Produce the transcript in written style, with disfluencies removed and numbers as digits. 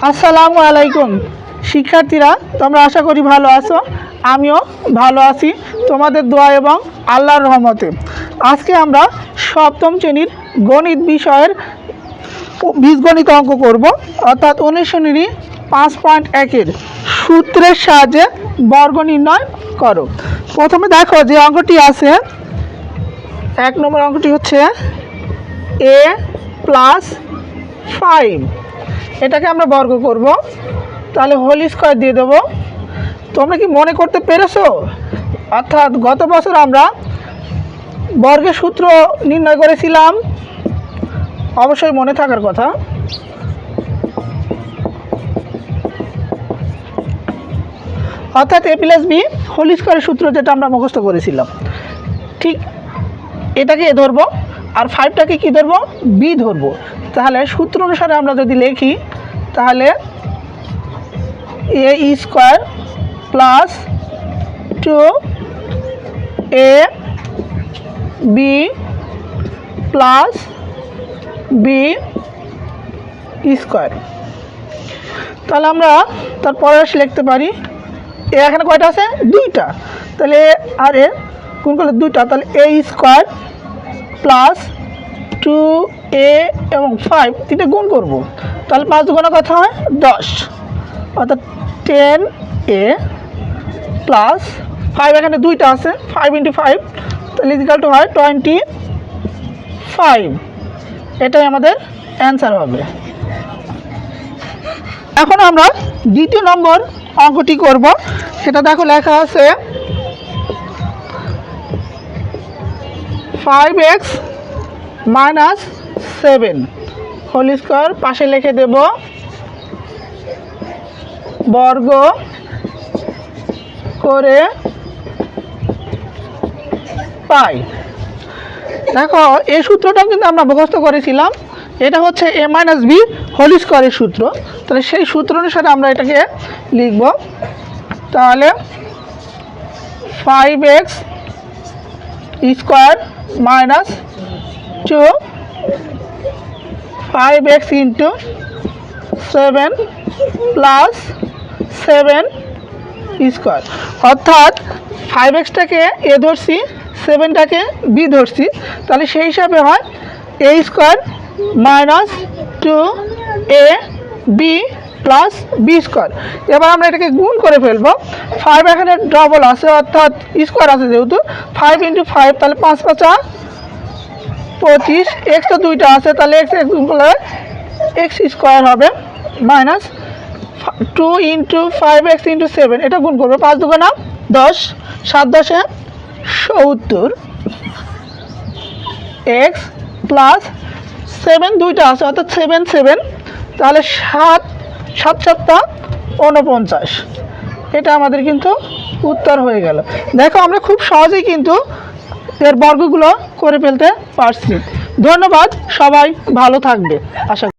আসসালামু আলাইকুম শিক্ষার্থীরা, তোমরা আশা করি ভালো আছো। আমিও ভালো আছি তোমাদের দোয়া এবং আল্লাহর রহমতে। আজকে আমরা সপ্তম শ্রেণীর গণিত বিষয়ের বীজগণিত অঙ্ক করব, অর্থাৎ অনুশীলনী 5.1-এর সূত্রের সাহায্যে বর্গ নির্ণয় করো। প্রথমে দেখো যে অঙ্কটি আছে, 1 নম্বর অঙ্কটি হচ্ছে a + 5। এটাকে আমরা বর্গ করব, তাহলে হোল স্কয়ার দিয়ে দেব। তোমরা কি মনে করতে পেরেছো? অর্থাৎ গত বছর আমরা বর্গের সূত্র নির্ণয় করেছিলাম, অবশ্যই মনে থাকার কথা। অর্থাৎ a + b হোল স্কয়ারের সূত্র যেটা আমরা মুখস্থ করেছিলাম, ঠিক এটাকে a ধরবো আর 5টাকে কি ধরবো? b ধরবো। তাহলে সূত্র অনুসারে আমরা যদি লিখি, তাহলে a² + 2ab + b²। তাহলে আমরা তারপরে লিখতে পারি এ এখানে কয়টা আছে? 2টা। তাহলে আর এ গুণ করলে 2টা, তাহলে a² + 2a এবং 5 তিনটে গুণ করব, তাহলে 5 দুগুণে কত হয়? 10। অর্থাৎ 10a + 5, এখানে 2টা আছে, 5 × 5, তাহলে ইকুয়াল টু হয় 25। এটাই আমাদের অ্যান্সার হবে। এখন আমরা দ্বিতীয় নম্বর অঙ্কটি করব। সেটা দেখো লেখা আছে 5x - 7 হোল স্কয়ার, পাশে লিখে দেব বর্গ করে পাই। দেখো এই সূত্রটাও কিন্তু আমরা মুখস্থ করেছিলাম, এটা হচ্ছে a - b হোল স্কয়ারের সূত্র। তাহলে সেই সূত্র অনুসারে আমরা এটাকে লিখব। তাহলে 5x² - 2 5x × 7 + 7² অর্থাৎ 5xটাকে a ধরছি, 7টাকে b ধরছি, তাহলে সেই হিসাবে হয় a² - 2ab + b²। এবার আমরা এটাকে গুণ করে ফেলবো। 5 এখানে ডবল আছে, অর্থাৎ স্কোয়ার আছে যেহেতু, 5 × 5, তাহলে 5 × 5 = 25। x তো 2টা আছে, তাহলে x গুণ করলে x² হবে, মাইনাস 2 × 5x × 7, এটা গুণ করবো, 5 দুগুণে 10, 7 × 10 = 70। x + 7 2টা আছে, অর্থাৎ 7 7, তাহলে 7 7 7 49। এটা আমাদের কিন্তু উত্তর হয়ে গেল। দেখো আমরা খুব সহজেই কিন্তু এর বর্গগুলো করে ফেলতে পারছি। ধন্যবাদ, সবাই ভালো থাকবে আশা